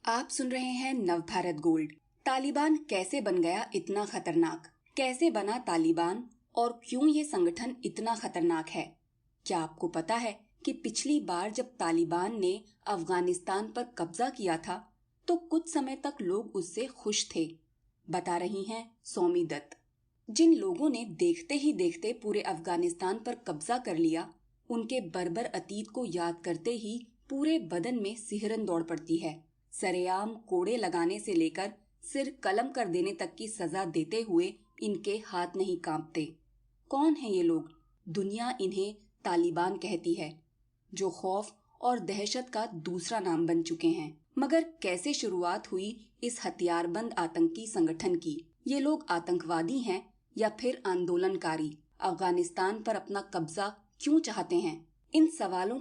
आप सुन रहे हैं नवभारत गोल्ड। तालिबान कैसे बन गया इतना खतरनाक? कैसे बना तालिबान और क्यों ये संगठन इतना खतरनाक है? क्या आपको पता है कि पिछली बार जब तालिबान ने अफगानिस्तान पर कब्जा किया था तो कुछ समय तक लोग उससे खुश थे। बता रही हैं सौमी दत्त। जिन लोगों ने देखते ही देखते पूरे अफगानिस्तान पर कब्जा कर लिया, उनके बर्बर अतीत को याद करते ही पूरे बदन में सिहरन दौड़ पड़ती है। सरेआम कोड़े लगाने से लेकर सिर कलम कर देने तक की सजा देते हुए इनके हाथ नहीं कांपते। कौन है ये लोग? दुनिया इन्हें तालिबान कहती है, जो खौफ और दहशत का दूसरा नाम बन चुके हैं। मगर कैसे शुरुआत हुई इस हथियारबंद आतंकी संगठन की? ये लोग आतंकवादी हैं या फिर आंदोलनकारी? अफगानिस्तान पर अपना कब्जा क्यों चाहते हैं? इन सवालों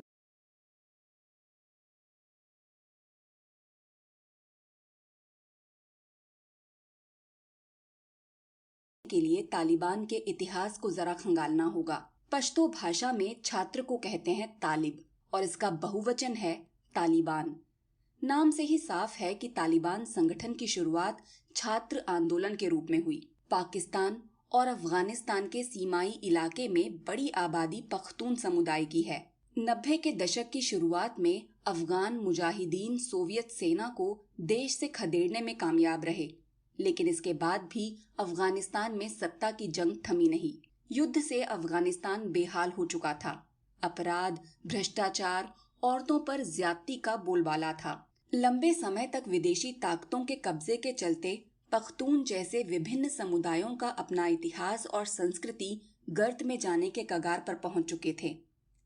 के लिए तालिबान के इतिहास को जरा खंगालना होगा। पश्तो भाषा में छात्र को कहते हैं तालिब और इसका बहुवचन है तालिबान। नाम से ही साफ है कि तालिबान संगठन की शुरुआत छात्र आंदोलन के रूप में हुई। पाकिस्तान और अफगानिस्तान के सीमाई इलाके में बड़ी आबादी पख्तून समुदाय की है। 90 के दशक की शुरुआत में अफगान मुजाहिदीन सोवियत सेना को देश से खदेड़ने में कामयाब रहे, लेकिन इसके बाद भी अफगानिस्तान में सत्ता की जंग थमी नहीं। युद्ध से अफगानिस्तान बेहाल हो चुका था। अपराध, भ्रष्टाचार, औरतों पर ज्यादती का बोलबाला था। लंबे समय तक विदेशी ताकतों के कब्जे के चलते पख्तून जैसे विभिन्न समुदायों का अपना इतिहास और संस्कृति गर्त में जाने के कगार पर पहुंच चुके थे।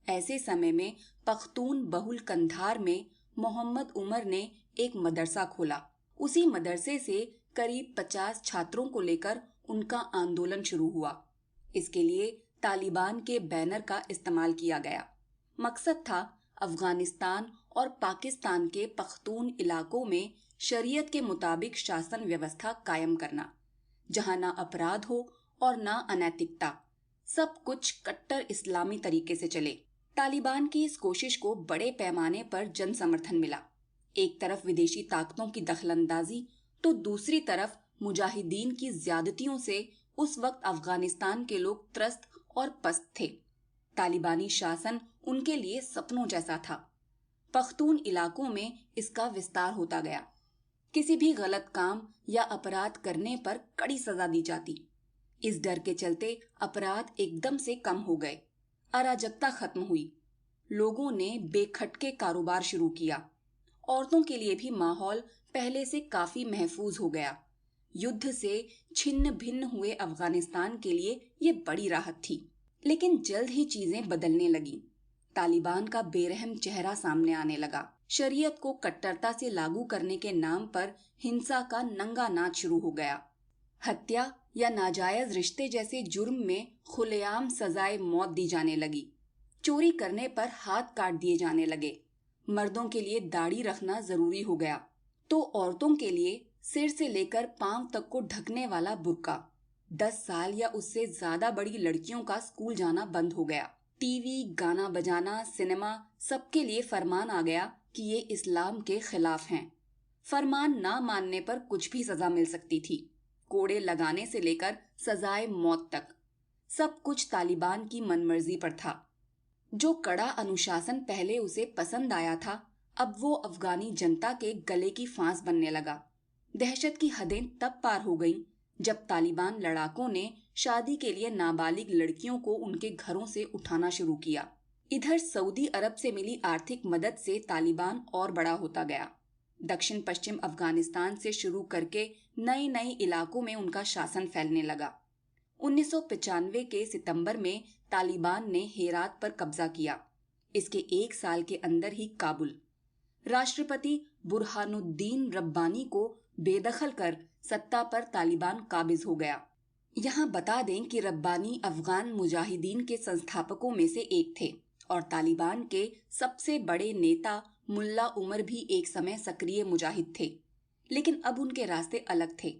ऐसे समय में पख्तून बहुल कंधार में मोहम्मद उमर ने एक मदरसा खोला। उसी मदरसे से करीब 50 छात्रों को लेकर उनका आंदोलन शुरू हुआ। इसके लिए तालिबान के बैनर का इस्तेमाल किया गया। मकसद था अफगानिस्तान और पाकिस्तान के पख्तून इलाकों में शरीयत के मुताबिक शासन व्यवस्था कायम करना, जहां ना अपराध हो और ना अनैतिकता, सब कुछ कट्टर इस्लामी तरीके से चले। तालिबान की इस कोशिश को बड़े पैमाने पर जन समर्थन मिला। एक तरफ विदेशी ताकतों की दखलंदाजी तो दूसरी तरफ मुजाहिदीन की ज्यादतियों से उस वक्त अफगानिस्तान के लोग त्रस्त और पस्त थे। तालिबानी शासन उनके लिए सपनों जैसा था। पख्तून इलाकों में इसका विस्तार होता गया। किसी भी गलत काम या अपराध करने पर कड़ी सजा दी जाती। इस डर के चलते अपराध एकदम से कम हो गए। अराजकता खत्म हुई। लोगों ने बेखटके कारोबार शुरू किया। औरतों के लिए भी माहौल पहले से काफी महफूज हो गया। युद्ध से छिन्न भिन्न हुए अफगानिस्तान के लिए ये बड़ी राहत थी। लेकिन जल्द ही चीजें बदलने लगी। तालिबान का बेरहम चेहरा सामने आने लगा। शरीयत को कट्टरता से लागू करने के नाम पर हिंसा का नंगा नाच शुरू हो गया। हत्या या नाजायज रिश्ते जैसे जुर्म में खुलेआम सजाए मौत दी जाने लगी। चोरी करने पर हाथ काट दिए जाने लगे। मर्दों के लिए दाढ़ी रखना जरूरी हो गया तो औरतों के लिए सिर से लेकर पांव तक को ढकने वाला बुर्का। 10 साल या उससे ज्यादा बड़ी लड़कियों का स्कूल जाना बंद हो गया। टीवी, गाना बजाना, सिनेमा, सबके लिए फरमान आ गया कि ये इस्लाम के खिलाफ हैं। फरमान ना मानने पर कुछ भी सजा मिल सकती थी। कोड़े लगाने से लेकर सजाए मौत तक सब कुछ तालिबान की मनमर्जी पर था। जो कड़ा अनुशासन पहले उसे पसंद आया था, अब वो अफगानी जनता के गले की फांस बनने लगा। दहशत की हदें तब पार हो गईं जब तालिबान लड़ाकों ने शादी के लिए नाबालिग लड़कियों को उनके घरों से उठाना शुरू किया। इधर सऊदी अरब से मिली आर्थिक मदद से तालिबान और बड़ा होता गया। दक्षिण पश्चिम अफगानिस्तान से शुरू करके नए नए इलाकों में उनका शासन फैलने लगा। 1995 के सितंबर में तालिबान ने हेरात पर कब्जा किया। इसके 1 साल के अंदर ही काबुल। राष्ट्रपति बुरहानुद्दीन रब्बानी को बेदखल कर सत्ता पर तालिबान काबिज हो गया। यहाँ बता दें कि रब्बानी अफगान मुजाहिदीन के संस्थापकों में से एक थे और तालिबान के सबसे बड़े नेता मुल्ला उमर भी एक समय सक्रिय मुजाहिद थे, लेकिन अब उनके रास्ते अलग थे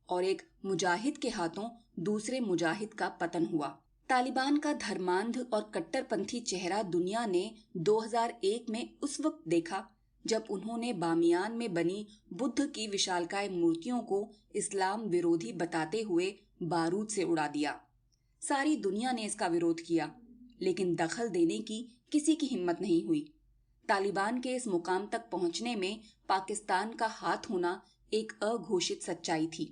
और एक मुजाहिद के हाथों दूसरे मुजाहिद का पतन हुआ। तालिबान का धर्मांध और कट्टरपंथी चेहरा दुनिया ने 2001 में उस वक्त देखा जब उन्होंने बामियान में बनी बुद्ध की विशालकाय मूर्तियों को इस्लाम विरोधी बताते हुए बारूद से उड़ा दिया। सारी दुनिया ने इसका विरोध किया, लेकिन दखल देने की किसी की हिम्मत नहीं हुई। तालिबान के इस मुकाम तक पहुंचने में पाकिस्तान का हाथ होना एक अघोषित सच्चाई थी।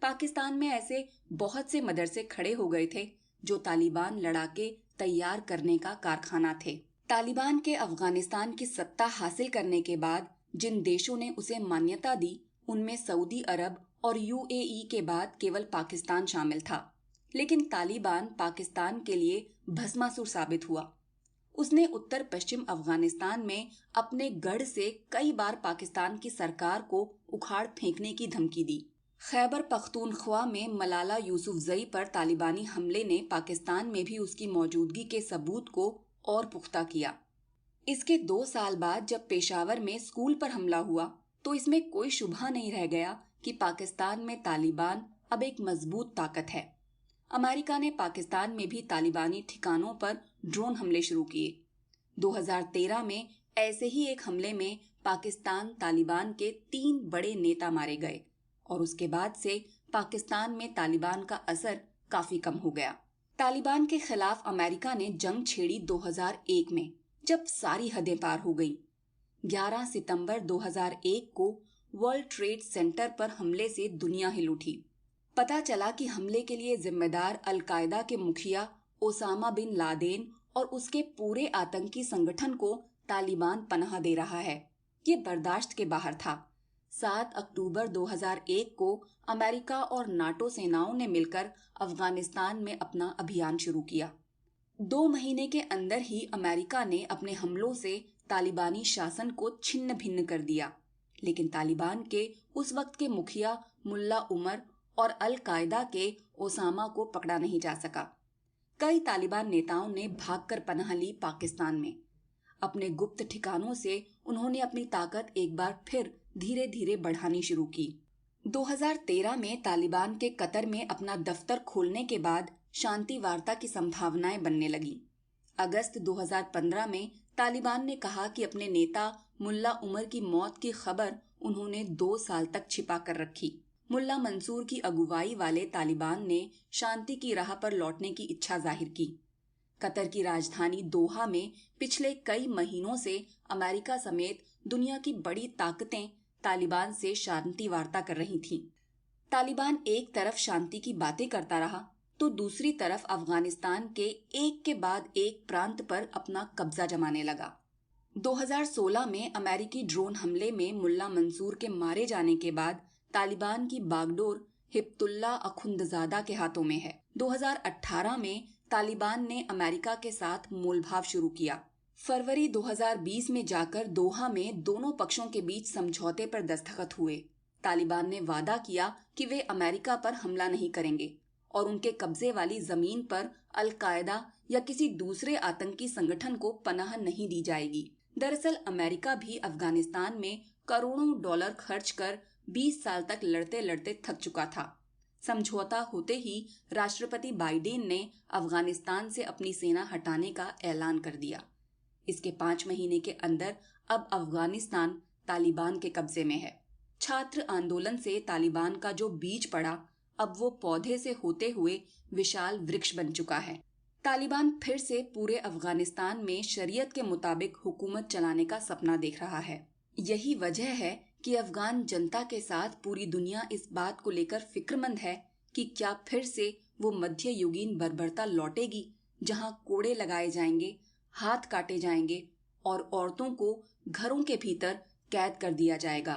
पाकिस्तान में ऐसे बहुत से मदरसे खड़े हो गए थे जो तालिबान लड़ाके तैयार करने का कारखाना थे। तालिबान के अफगानिस्तान की सत्ता हासिल करने के बाद जिन देशों ने उसे मान्यता दी, उनमें सऊदी अरब और यूएई के बाद केवल पाकिस्तान शामिल था। लेकिन तालिबान पाकिस्तान के लिए भस्मासुर साबित हुआ। उसने उत्तर पश्चिम अफगानिस्तान में अपने गढ़ से कई बार पाकिस्तान की सरकार को उखाड़ फेंकने की धमकी दी। खैबर पख्तूनख्वा में मलाला यूसुफजई पर तालिबानी हमले ने पाकिस्तान में भी उसकी मौजूदगी के सबूत को और पुख्ता किया। इसके 2 साल बाद जब पेशावर में स्कूल पर हमला हुआ, तो इसमें कोई शुबहा नहीं रह गया कि पाकिस्तान में तालिबान अब एक मजबूत ताकत है। अमेरिका ने पाकिस्तान में भी तालिबानी ठिकानों पर ड्रोन हमले शुरू किए। 2013 में ऐसे ही एक हमले में पाकिस्तान तालिबान के 3 बड़े नेता मारे गए और उसके बाद से पाकिस्तान में तालिबान का असर काफी कम हो गया। तालिबान के खिलाफ अमेरिका ने जंग छेड़ी 2001 में, जब सारी हदें पार हो गईं। 11 सितंबर 2001 को वर्ल्ड ट्रेड सेंटर पर हमले से दुनिया हिल उठी। पता चला कि हमले के लिए जिम्मेदार अल-कायदा के मुखिया ओसामा बिन लादेन और उसके पूरे आतंकी संगठन को तालिबान पनाह दे रहा है। ये बर्दाश्त के बाहर था। 7 अक्टूबर 2001 को अमेरिका और नाटो सेनाओं ने मिलकर अफगानिस्तान में अपना अभियान शुरू किया। 2 महीने के अंदर ही अमेरिका ने अपने हमलों से तालिबानी शासन को छिन्न भिन्न कर दिया। लेकिन तालिबान के उस वक्त के मुखिया मुल्ला उमर और अल कायदा के ओसामा को पकड़ा नहीं जा सका। कई तालिबान नेताओं ने भागकर पनाह ली पाकिस्तान में। अपने गुप्त ठिकानों से उन्होंने अपनी ताकत एक बार फिर धीरे धीरे बढ़ानी शुरू की। 2013 में तालिबान के कतर में अपना दफ्तर खोलने के बाद शांति वार्ता की संभावनाएं बनने लगी। अगस्त 2015 में तालिबान ने कहा कि अपने नेता मुल्ला उमर की मौत की खबर उन्होंने 2 साल तक छिपा कर रखी। मुल्ला मंसूर की अगुवाई वाले तालिबान ने शांति की राह पर लौटने की इच्छा जाहिर की। कतर की राजधानी दोहा में पिछले कई महीनों से अमेरिका समेत दुनिया की बड़ी ताकतें तालिबान से शांति वार्ता कर रही थीं। तालिबान एक तरफ शांति की बातें करता रहा, तो दूसरी तरफ अफगानिस्तान के एक के बाद एक प्रांत पर अपना कब्जा जमाने लगा। 2016 में अमेरिकी ड्रोन हमले में मुल्ला मंसूर के मारे जाने के बाद तालिबान की बागडोर हिब्तुल्लाह अखुंदजादा के हाथों में है। 2018 में तालिबान ने अमेरिका के साथ मोलभाव शुरू किया। फरवरी 2020 में जाकर दोहा में दोनों पक्षों के बीच समझौते पर दस्तखत हुए। तालिबान ने वादा किया कि वे अमेरिका पर हमला नहीं करेंगे और उनके कब्जे वाली जमीन पर अल कायदा या किसी दूसरे आतंकी संगठन को पनाह नहीं दी जाएगी। दरअसल अमेरिका भी अफगानिस्तान में करोड़ों डॉलर खर्च कर 20 साल तक लड़ते लड़ते थक चुका था। समझौता होते ही राष्ट्रपति बाइडेन ने अफगानिस्तान से अपनी सेना हटाने का ऐलान कर दिया। इसके 5 महीने के अंदर अब अफगानिस्तान तालिबान के कब्जे में है। छात्र आंदोलन से तालिबान का जो बीज पड़ा, अब वो पौधे से होते हुए विशाल वृक्ष बन चुका है। तालिबान फिर से पूरे अफगानिस्तान में शरीयत के मुताबिक हुकूमत चलाने का सपना देख रहा है। यही वजह है कि अफगान जनता के साथ पूरी दुनिया इस बात को लेकर फिक्रमंद है कि क्या फिर से वो मध्य युगीन बर्बरता लौटेगी, जहां कोड़े लगाए जाएंगे, हाथ काटे जाएंगे और औरतों को घरों के भीतर कैद कर दिया जाएगा।